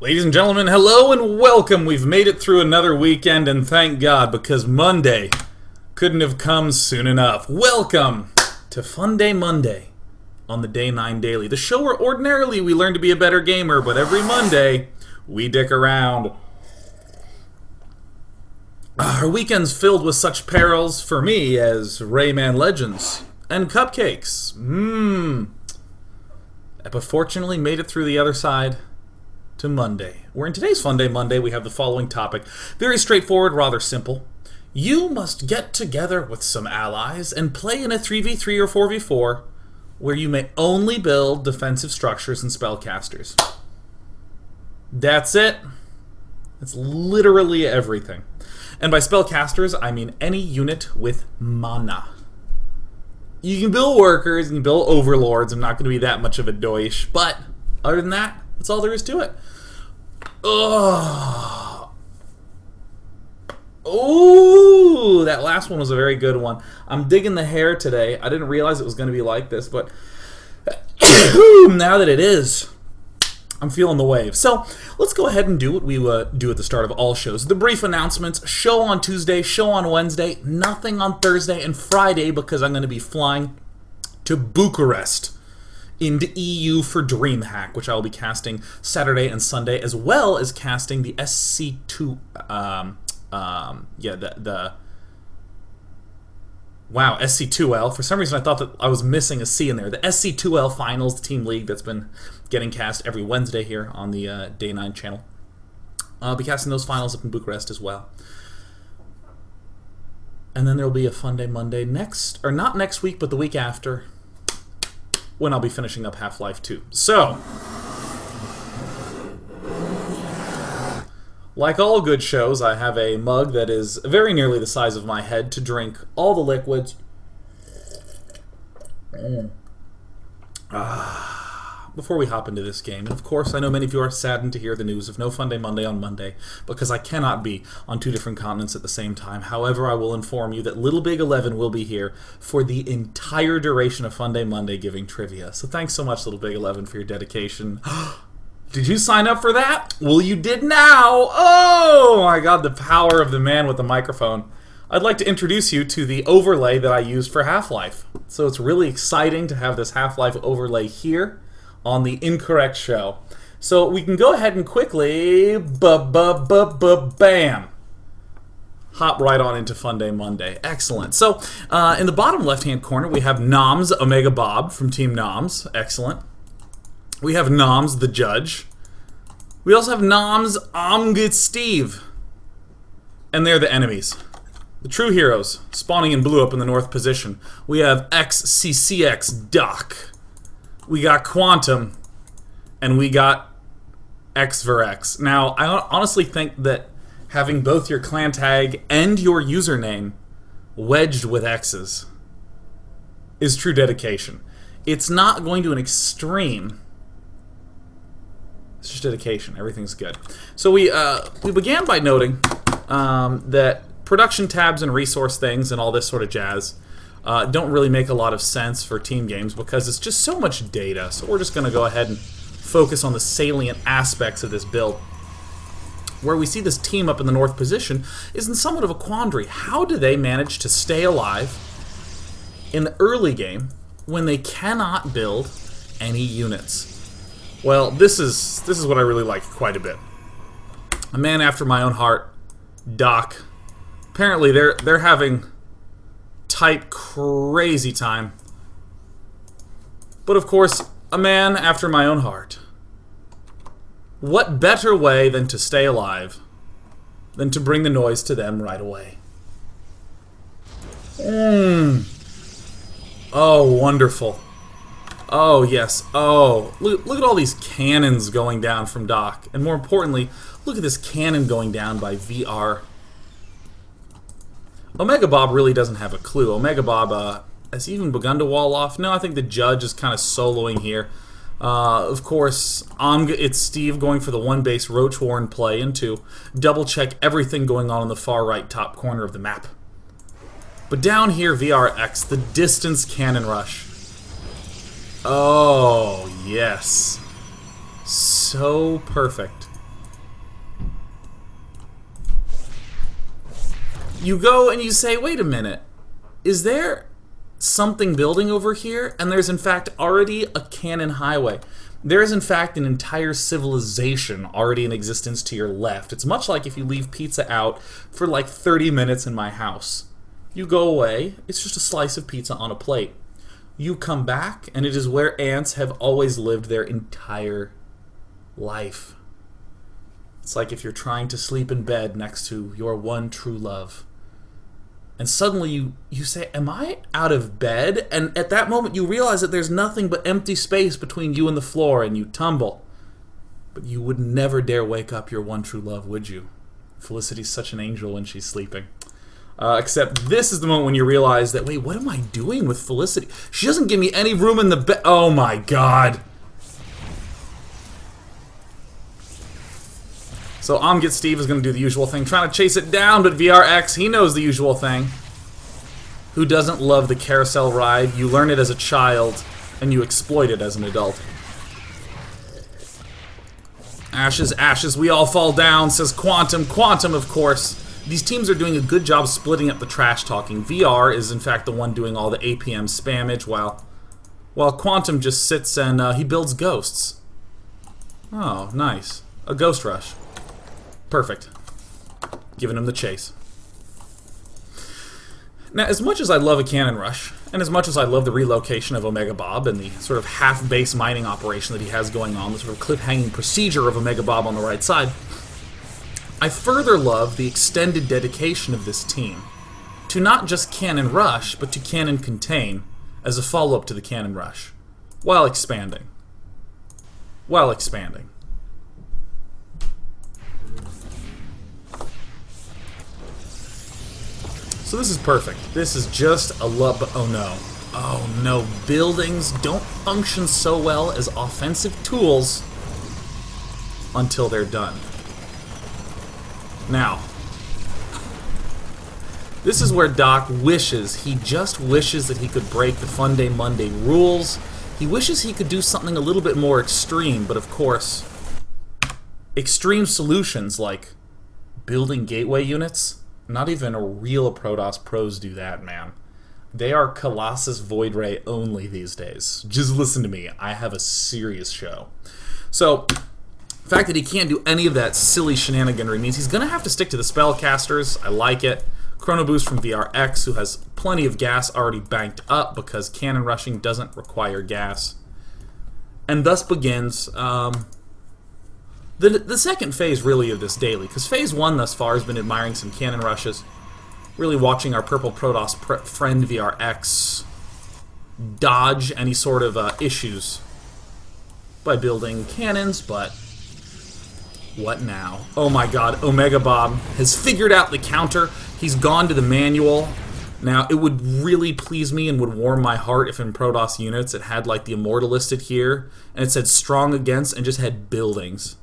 Ladies and gentlemen, hello and welcome. We've made it through another weekend, and thank God, because Monday couldn't have come soon enough. Welcome to Funday Monday on the Day 9 Daily, the show where ordinarily we learn to be a better gamer, but every Monday we dick around. Our weekend's filled with such perils for me as Rayman Legends and cupcakes. But fortunately made it through the other side to Monday, where in today's Funday Monday we have the following topic. Very straightforward, rather simple. You must get together with some allies and play in a 3v3 or 4v4 where you may only build defensive structures and spellcasters. That's it. That's literally everything. And by spellcasters, I mean any unit with mana. You can build workers, you can build overlords. I'm not going to be that much of a doish, but other than that, that's all there is to it. Oh, that last one was a very good one. I'm digging the hair today. I didn't realize it was going to be like this, but now that it is, I'm feeling the wave. So let's go ahead and do what we do at the start of all shows. The brief announcements. Show on Tuesday, show on Wednesday, nothing on Thursday and Friday because I'm going to be flying to Bucharest into EU for DreamHack, which I will be casting Saturday and Sunday, as well as casting the SC2. Wow, SC2L. For some reason, I thought that I was missing a C in there. The SC2L Finals Team League that's been getting cast every Wednesday here on the Day 9 channel. I'll be casting those finals up in Bucharest as well. And then there will be a Funday Monday not next week, but the week after, when I'll be finishing up Half-Life 2. So, like all good shows, I have a mug that is very nearly the size of my head to drink all the liquids. Before we hop into this game, and of course I know many of you are saddened to hear the news of no Funday Monday on Monday, because I cannot be on two different continents at the same time. However, I will inform you that Little Big 11 will be here for the entire duration of Funday Monday giving trivia. So thanks so much, Little Big 11, for your dedication. Did you sign up for that? Well, you did now! Oh my God, the power of the man with the microphone. I'd like to introduce you to the overlay that I used for Half-Life. So it's really exciting to have this Half-Life overlay here on the Incorrect Show. So we can go ahead and quickly, bam, hop right on into Funday Monday. Excellent. So in the bottom left-hand corner, we have Noms Omega Bob from Team Noms. Excellent. We have Noms the Judge. We also have Noms Omgit Steve. And they're the enemies. The true heroes, spawning in blue up in the north position. We have XCCX Doc. We got Quantum, and we got XVerX. Now, I honestly think that having both your clan tag and your username wedged with X's is true dedication. It's not going to an extreme. It's just dedication. Everything's good. So we began by noting that production tabs and resource things and all this sort of jazz don't really make a lot of sense for team games because it's just so much data. So we're just going to go ahead and focus on the salient aspects of this build. Where we see this team up in the north position is in somewhat of a quandary. How do they manage to stay alive in the early game when they cannot build any units? Well, this is what I really like quite a bit. A man after my own heart, Doc. Apparently they're having type crazy time. But of course, a man after my own heart. What better way than to stay alive than to bring the noise to them right away? Oh, wonderful. Oh, yes. Oh, look at all these cannons going down from Doc. And more importantly, look at this cannon going down by VR. Omega Bob really doesn't have a clue. Omega Bob, has he even begun to wall off? No, I think the Judge is kind of soloing here. Of course, it's Steve going for the one base Roach Warren play and to double check everything going on in the far right top corner of the map. But down here, VRX, the distance cannon rush. Oh, yes. So perfect. you go and you say, wait a minute, is there something building over here? And there's in fact already a cannon highway. There is in fact an entire civilization already in existence to your left. It's much like if you leave pizza out for like 30 minutes in my house. You go away, it's just a slice of pizza on a plate. You come back, and it is where ants have always lived their entire life. It's like if you're trying to sleep in bed next to your one true love. And suddenly you say, am I out of bed? And at that moment you realize that there's nothing but empty space between you and the floor, and you tumble. But you would never dare wake up your one true love, would you? Felicity's such an angel when she's sleeping. Except this is the moment when you realize that, wait, what am I doing with Felicity? She doesn't give me any room in the bed. Oh my god. So Omget Steve is going to do the usual thing, trying to chase it down, but VRX, he knows the usual thing. Who doesn't love the carousel ride? You learn it as a child, and you exploit it as an adult. Ashes, ashes, we all fall down, says Quantum. Quantum, of course. These teams are doing a good job splitting up the trash talking. VR is, in fact, the one doing all the APM spammage, while Quantum just sits and he builds ghosts. Oh, nice. A ghost rush. Perfect. Giving him the chase. Now, as much as I love a cannon rush, and as much as I love the relocation of Omega Bob and the sort of half-base mining operation that he has going on, the sort of cliff-hanging procedure of Omega Bob on the right side, I further love the extended dedication of this team to not just cannon rush, but to cannon contain as a follow-up to the cannon rush, while expanding. While expanding. So this is perfect. This is just a love. Oh no. Oh no. Buildings don't function so well as offensive tools until they're done. Now, this is where Doc wishes, he just wishes that he could break the Funday Monday rules. He wishes he could do something a little bit more extreme, but of course, extreme solutions like building gateway units, not even a real Protoss pros do that, man. They are Colossus Void Ray only these days. Just listen to me, I have a serious show. So, the fact that he can't do any of that silly shenaniganry means he's going to have to stick to the Spellcasters. I like it. Chrono Boost from VRX, who has plenty of gas already banked up because cannon rushing doesn't require gas. And thus begins the second phase, really, of this daily. Because phase 1 thus far has been admiring some cannon rushes. Really watching our purple Protoss friend VRX dodge any sort of issues by building cannons, but what now? Oh my god, Omega Bob has figured out the counter. He's gone to the manual. Now, it would really please me and would warm my heart if in Protoss units it had like the Immortal listed here, and it said strong against and just had buildings.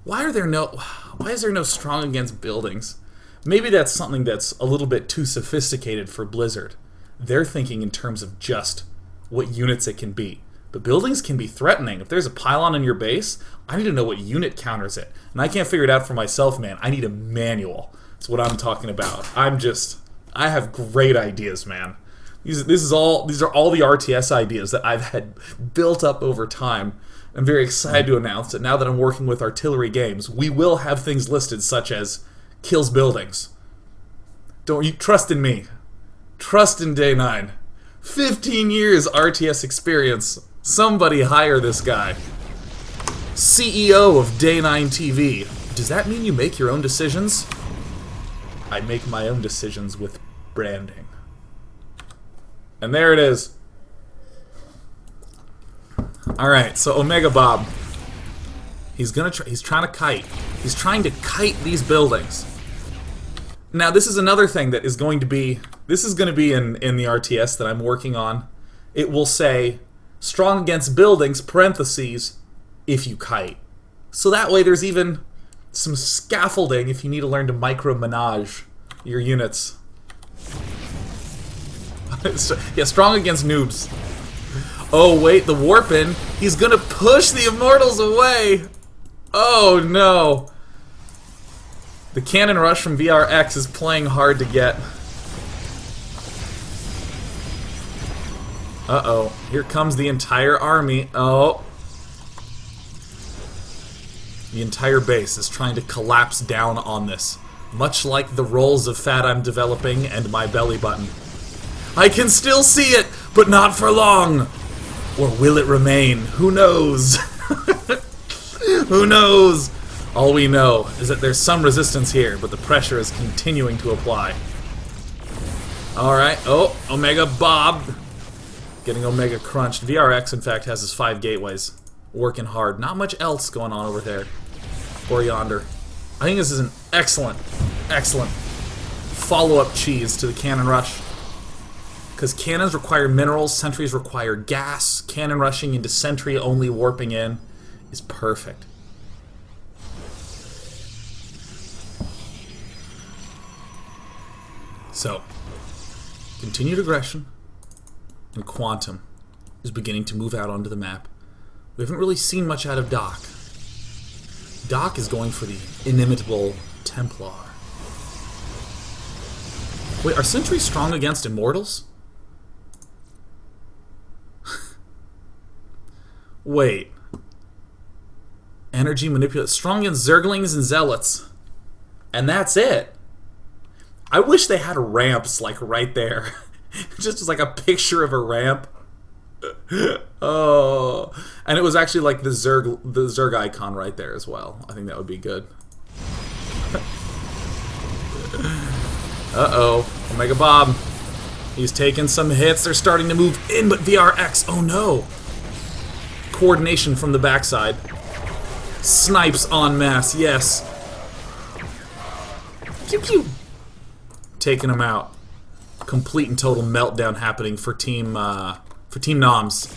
Why is there no strong against buildings? Maybe that's something that's a little bit too sophisticated for Blizzard. They're thinking in terms of just what units it can be. But buildings can be threatening. If there's a pylon in your base, I need to know what unit counters it. And I can't figure it out for myself, man. I need a manual. That's what I'm talking about. I have great ideas, man. These are all the RTS ideas that I've had built up over time. I'm very excited to announce that now that I'm working with Artillery Games, we will have things listed such as kills buildings. Don't you trust in me? Trust in Day 9. 15 years RTS experience. Somebody hire this guy. CEO of Day 9 TV. Does that mean you make your own decisions? I make my own decisions with branding. And there it is. Alright, so Omega Bob. He's trying to kite. He's trying to kite these buildings. Now, this is another thing that is going to be... This is going to be in the RTS that I'm working on. It will say, strong against buildings, parentheses, if you kite. So that way there's even some scaffolding if you need to learn to micromanage your units. Yeah, strong against noobs. Oh, wait, the Warpin. He's going to push the Immortals away. Oh, no. The cannon rush from VRX is playing hard to get. Uh-oh. Here comes the entire army. Oh. The entire base is trying to collapse down on this. Much like the rolls of fat I'm developing and my belly button. I can still see it, but not for long. Or will it remain? Who knows? Who knows? All we know is that there's some resistance here, but the pressure is continuing to apply. Alright. Oh, Omega Bob. Getting Omega crunched. VRX, in fact, has his 5 gateways. Working hard. Not much else going on over there. Or yonder. I think this is an excellent, excellent follow-up cheese to the cannon rush. Because cannons require minerals, sentries require gas. Cannon rushing into sentry only warping in is perfect. So, continued aggression and Quantum is beginning to move out onto the map. We haven't really seen much out of Doc. Doc is going for the inimitable Templar. Wait, are sentries strong against immortals? Wait. Energy manipulate. Strong against Zerglings and Zealots. And that's it. I wish they had ramps like right there. Just like a picture of a ramp. Oh. And it was actually like the Zerg icon right there as well. I think that would be good. Uh-oh. Omega Bob. He's taking some hits. They're starting to move in, but VRX. Oh no. Coordination from the backside. Snipes en masse, yes. Pew pew. Taking him out. Complete and total meltdown happening for Team Noms.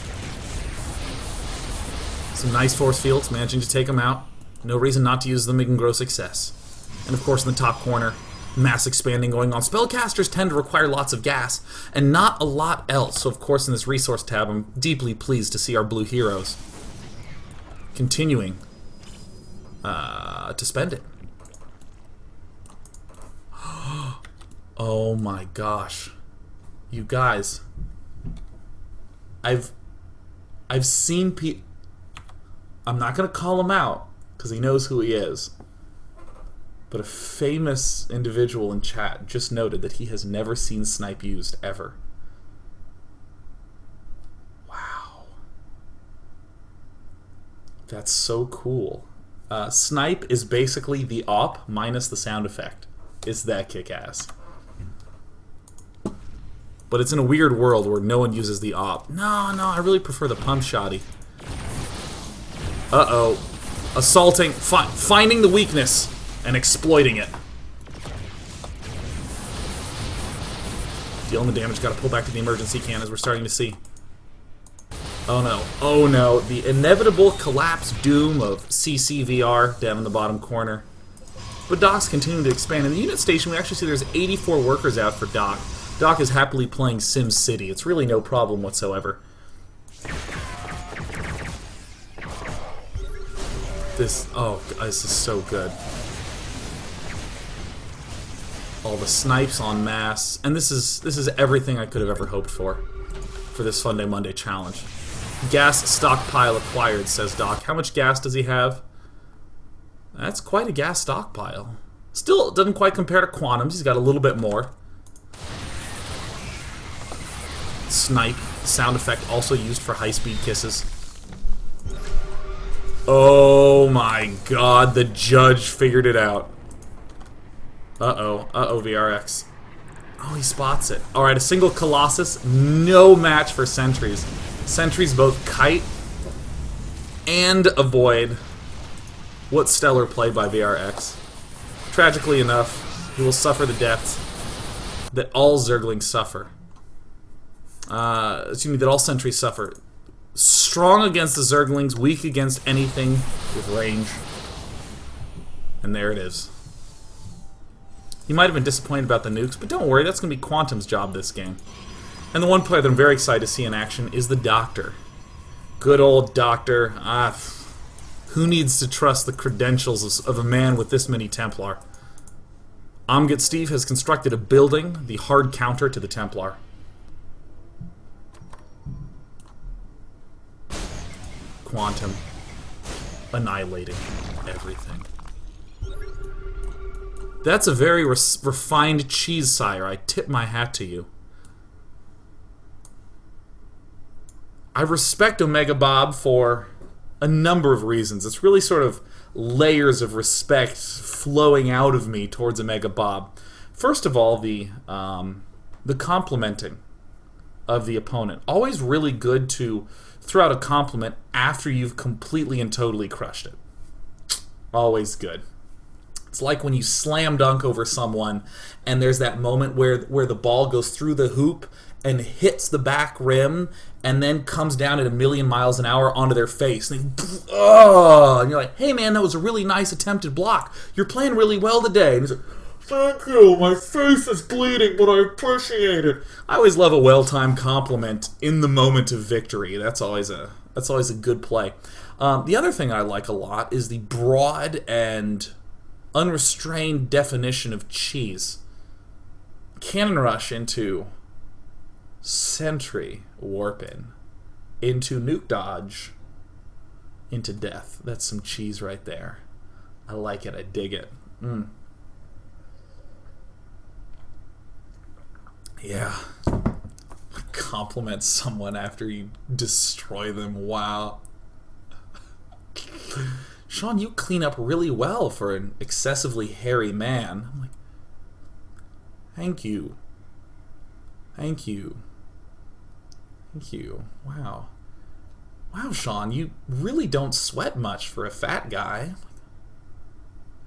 Some nice force fields, managing to take him out. No reason not to use them, making grow success. And of course in the top corner, mass expanding going on. Spellcasters tend to require lots of gas, and not a lot else. So of course in this resource tab, I'm deeply pleased to see our blue heroes continuing to spend it. Oh my gosh. You guys. I've seen I'm not going to call him out, because he knows who he is. But a famous individual in chat just noted that he has never seen snipe used, ever. Wow. That's so cool. Snipe is basically the op minus the sound effect. It's that kick-ass. But it's in a weird world where no one uses the op. No, I really prefer the pump shotty. Uh-oh. Assaulting, finding the weakness and exploiting it. Dealing the damage, gotta pull back to the emergency can as we're starting to see. Oh no, oh no. The inevitable collapse doom of CCVR down in the bottom corner. But Doc's continuing to expand. In the unit station, we actually see there's 84 workers out for Doc. Doc is happily playing Sim City. It's really no problem whatsoever. This is so good. All the snipes en masse, and this is everything I could have ever hoped for this Funday Monday challenge. Gas stockpile acquired, says Doc. How much gas does he have? That's quite a gas stockpile. Still doesn't quite compare to Quantum's. He's got a little bit more. Snipe sound effect also used for high-speed kisses. Oh my god, the judge figured it out. Uh-oh, VRX. Oh, he spots it. Alright, a single Colossus, no match for sentries. Sentries both kite and avoid. What stellar play by VRX. Tragically enough, he will suffer the deaths that all Zerglings suffer. Excuse me, that all sentries suffer. Strong against the Zerglings, weak against anything with range. And there it is. You might have been disappointed about the nukes, but don't worry, that's going to be Quantum's job this game. And the one player that I'm very excited to see in action is the Doctor. Good old Doctor. Who needs to trust the credentials of a man with this many Templar? Omget Steve has constructed a building, the hard counter to the Templar. Quantum. Annihilating everything. That's a very refined cheese, sire. I tip my hat to you. I respect Omega Bob for a number of reasons. It's really sort of layers of respect flowing out of me towards Omega Bob. First of all, the complimenting of the opponent. Always really good to throw out a compliment after you've completely and totally crushed it. Always good. It's like when you slam dunk over someone and there's that moment where the ball goes through the hoop and hits the back rim and then comes down at 1,000,000 miles an hour onto their face. And, and you're like, hey man, that was a really nice attempted block. You're playing really well today. And he's like, thank you, my face is bleeding, but I appreciate it. I always love a well-timed compliment in the moment of victory. That's always a good play. The other thing I like a lot is the broad and unrestrained definition of cheese. Cannon rush into sentry warp into nuke dodge into death. That's some cheese right there. I like it. I dig it. Yeah. Compliment someone after you destroy them. Wow. Sean, you clean up really well for an excessively hairy man. I'm like, thank you. Thank you. Thank you. Wow. Wow, Sean, you really don't sweat much for a fat guy.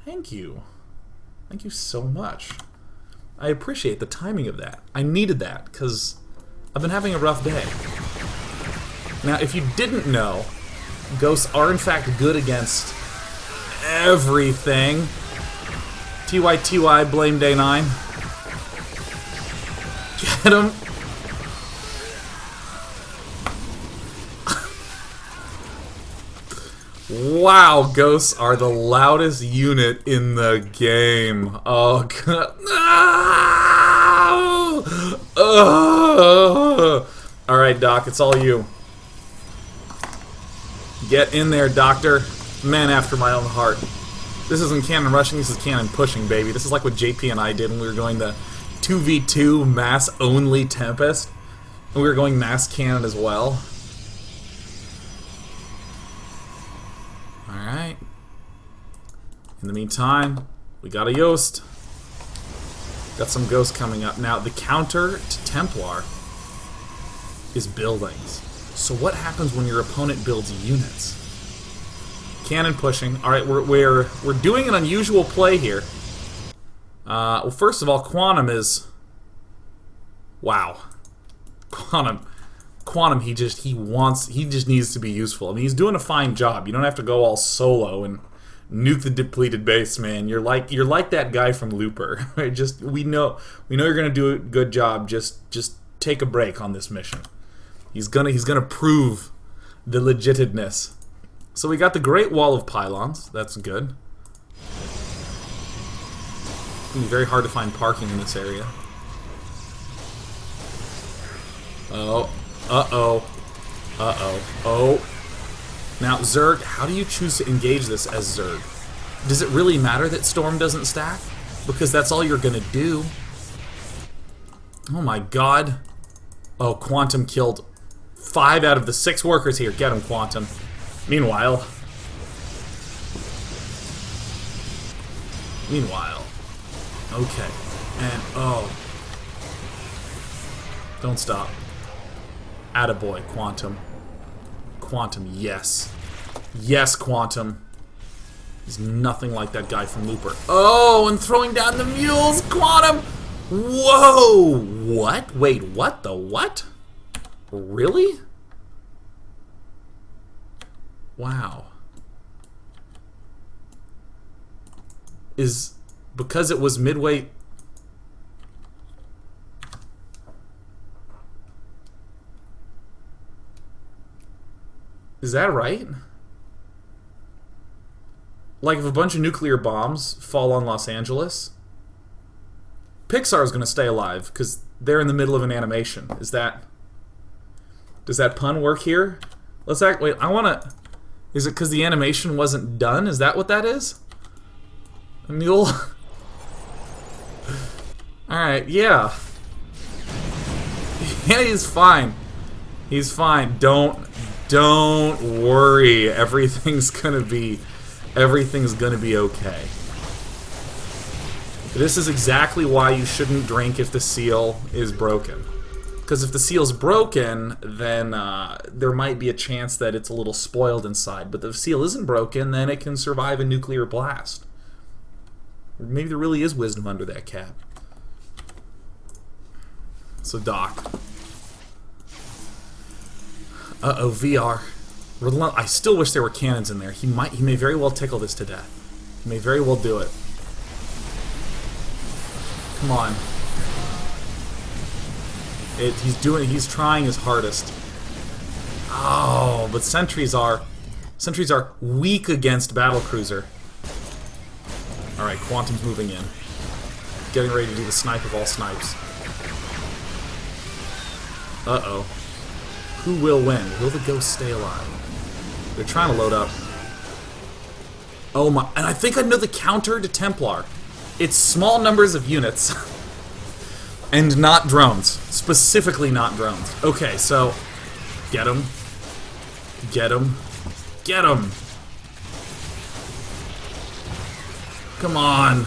Thank you. Thank you so much. I appreciate the timing of that. I needed that, because I've been having a rough day. Now, if you didn't know, ghosts are in fact good against everything. TYTY, blame day 9. Get him. Wow, ghosts are the loudest unit in the game. Oh, God. No! Alright, Doc, it's all you. Get in there, Doctor. Man after my own heart. This isn't cannon rushing, this is cannon pushing, baby. This is like what JP and I did when we were going the 2v2 mass-only Tempest. And we were going mass cannon as well. Alright. In the meantime, we got a Yost. Got some ghosts coming up. Now, the counter to Templar is buildings. So what happens when your opponent builds units? Cannon pushing. Alright, we're doing an unusual play here. Well, first of all, Quantum is... Wow. Quantum, he just needs to be useful. I mean, he's doing a fine job. You don't have to go all solo and nuke the depleted base, man. You're like that guy from Looper. Right? Just we know you're gonna do a good job. Just take a break on this mission. He's gonna prove the legitedness. So we got the Great Wall of Pylons. That's good. It's gonna be very hard to find parking in this area. Oh. Uh-oh. Uh-oh. Oh. Now, Zerg, how do you choose to engage this as Zerg? Does it really matter that Storm doesn't stack? Because that's all you're gonna do. Oh my god. Oh, Quantum killed 5 out of the 6 workers here. Get him, Quantum. Meanwhile... Okay. And, oh. Don't stop. Attaboy, Quantum. Quantum, yes. Yes, Quantum. He's nothing like that guy from Looper. Oh, and throwing down the mules, Quantum! Whoa! What? Wait, what the what? Really? Wow. Is... because it was midway... Is that right? Like if a bunch of nuclear bombs fall on Los Angeles Pixar is going to stay alive because they're in the middle of an animation. Does that pun work here? Let's act. Wait, I want to. Is it because the animation wasn't done? Is that what that is? A mule. All right. Yeah. Yeah, he's fine. He's fine. Don't worry. Everything's gonna be okay. This is exactly why you shouldn't drink if the seal is broken. Because if the seal's broken, then there might be a chance that it's a little spoiled inside. But if the seal isn't broken, then it can survive a nuclear blast. Maybe there really is wisdom under that cap. So Doc. Uh-oh, VR. I still wish there were cannons in there. He may very well tickle this to death. He may very well do it. Come on. He's trying his hardest. Oh, but sentries are weak against battlecruiser. Alright, Quantum's moving in. Getting ready to do the snipe of all snipes. Uh-oh. Who will win? Will the ghost stay alive? They're trying to load up. Oh my, and I think I know the counter to Templar. It's small numbers of units. And not drones. Specifically not drones. Okay, so get him. Get him. Get him. Come on.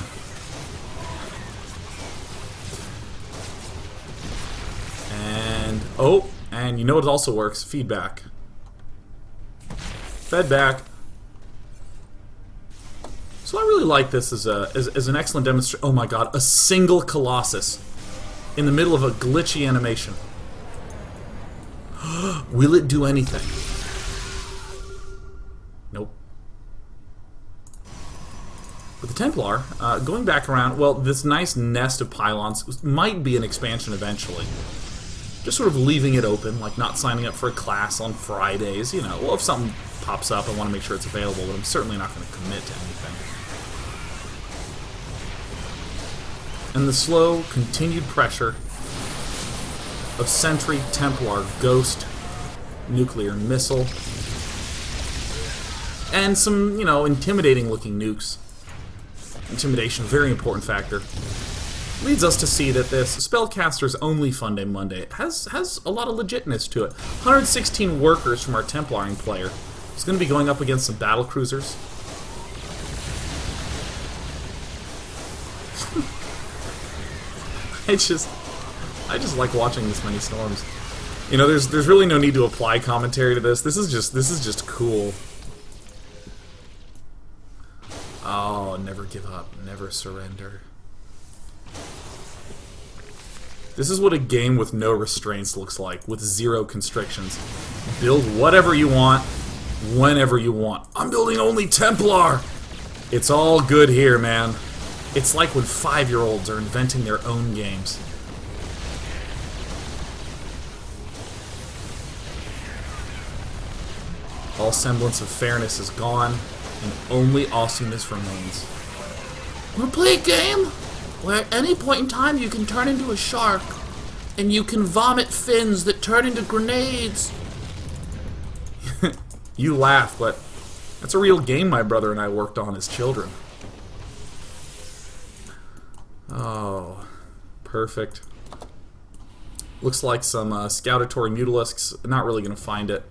And oh, and you know what also works? Feedback. Fed back. So I really like this as an excellent demonstration. Oh my god, a single Colossus in the middle of a glitchy animation. Will it do anything? Nope. But the Templar, going back around, well, this nice nest of pylons might be an expansion eventually. Just sort of leaving it open, like not signing up for a class on Fridays, you know. Well, if something pops up, I want to make sure it's available, but I'm certainly not going to commit to anything. And the slow, continued pressure of Sentry, Templar, Ghost, nuclear missile, and some, you know, intimidating-looking nukes. Intimidation, very important factor. Leads us to see that this Spellcasters only Funday Monday has a lot of legitness to it. 116 workers from our Templaring player is going to be going up against some battle cruisers. I just like watching this many storms. You know, there's really no need to apply commentary to this. This is just cool. Oh, never give up, never surrender. This is what a game with no restraints looks like, with zero constrictions. Build whatever you want, whenever you want. I'm building only Templar! It's all good here, man. It's like when 5-year-olds are inventing their own games. All semblance of fairness is gone, and only awesomeness remains. Wanna play a game where at any point in time you can turn into a shark, and you can vomit fins that turn into grenades? You laugh, but that's a real game my brother and I worked on as children. Oh, perfect. Looks like some scoutatory mutalisks. Not really going to find it.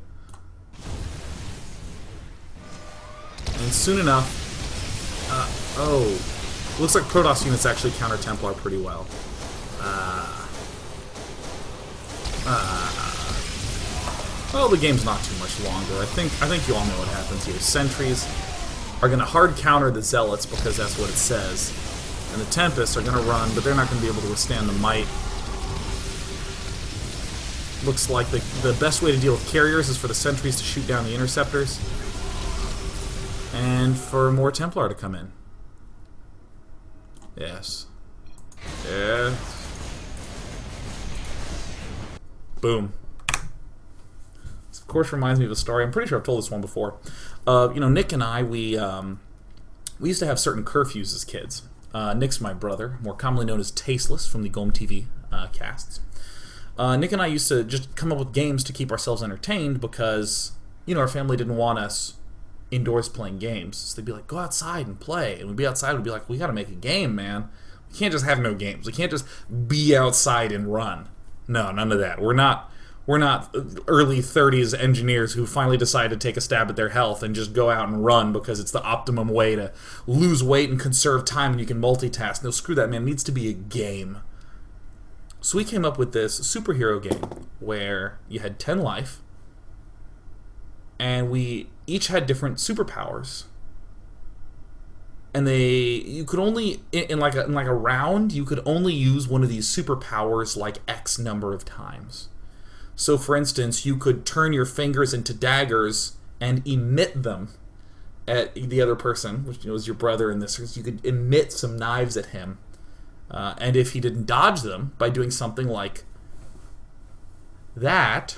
And soon enough... oh. Looks like Protoss units actually counter Templar pretty well. Well, the game's not too much longer. I think you all know what happens here. Sentries are going to hard counter the Zealots because that's what it says. And the Tempests are going to run, but they're not going to be able to withstand the might. Looks like the best way to deal with carriers is for the Sentries to shoot down the Interceptors. And for more Templar to come in. Yes. Yes. Boom. This, of course, reminds me of a story. I'm pretty sure I've told this one before. You know, Nick and I, we used to have certain curfews as kids. Nick's my brother, more commonly known as Tasteless from the GOM TV casts. Nick and I used to just come up with games to keep ourselves entertained because, you know, our family didn't want us indoors playing games. So they'd be like, go outside and play. And we'd be outside, we'd be like, we gotta make a game, man. We can't just have no games. We can't just be outside and run. No, none of that. We're not early 30s engineers who finally decide to take a stab at their health and just go out and run because it's the optimum way to lose weight and conserve time and you can multitask. No, screw that, man. It needs to be a game. So we came up with this superhero game where you had 10 life and we each had different superpowers. And you could only, in like a round, you could only use one of these superpowers like X number of times. So, for instance, you could turn your fingers into daggers and emit them at the other person, which was your brother in this. You could emit some knives at him. And if he didn't dodge them by doing something like that,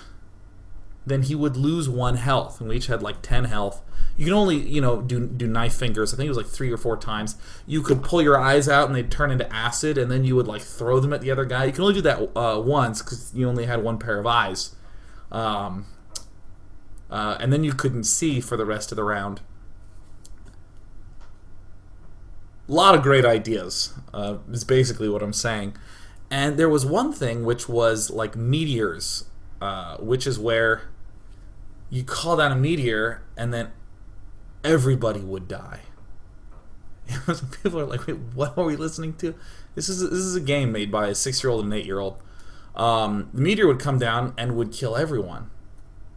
then he would lose 1 health. And we each had like 10 health. You can only, you know, do knife fingers. I think it was like 3 or 4 times. You could pull your eyes out and they'd turn into acid, and then you would like throw them at the other guy. You can only do that once because you only had 1 pair of eyes, and then you couldn't see for the rest of the round. A lot of great ideas is basically what I'm saying. And there was one thing which was like meteors, which is where you call down a meteor and then everybody would die. People are like, wait, what are we listening to? This is a game made by a 6-year-old and an 8-year-old. The meteor would come down and would kill everyone.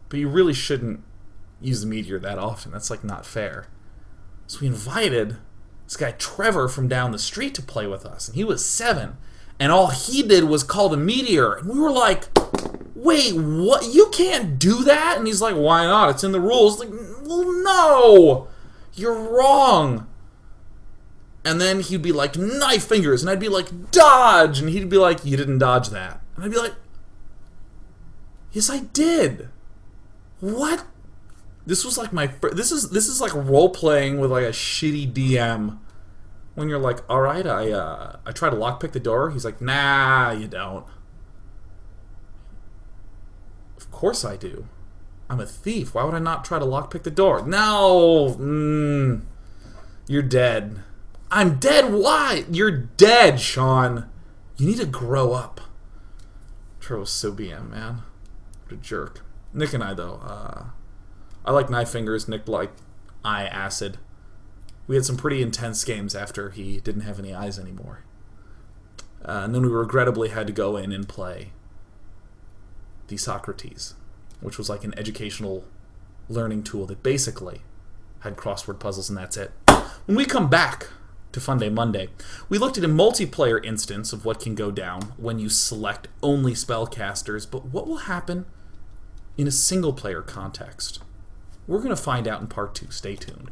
But you really shouldn't use the meteor that often. That's like not fair. So we invited this guy Trevor from down the street to play with us. And he was 7. And all he did was call the meteor. And we were like, wait, what? You can't do that? And he's like, why not? It's in the rules. Like, well, no! You're wrong. And then he'd be like, knife fingers. And I'd be like, dodge. And he'd be like, you didn't dodge that. And I'd be like, yes, I did. What? This was like my... This is like role-playing with like a shitty DM. When you're like, all right, I try to lockpick the door. He's like, nah, you don't. Of course I do. I'm a thief. Why would I not try to lockpick the door? No! You're dead. I'm dead? Why? You're dead, Sean. You need to grow up. Trevor was so BM, man. What a jerk. Nick and I, though, I like knife fingers. Nick liked eye acid. We had some pretty intense games after he didn't have any eyes anymore. And then we regrettably had to go in and play the Socrates, which was like an educational learning tool that basically had crossword puzzles, and that's it. When we come back to Funday Monday, we looked at a multiplayer instance of what can go down when you select only spellcasters, but what will happen in a single-player context? We're going to find out in part 2. Stay tuned.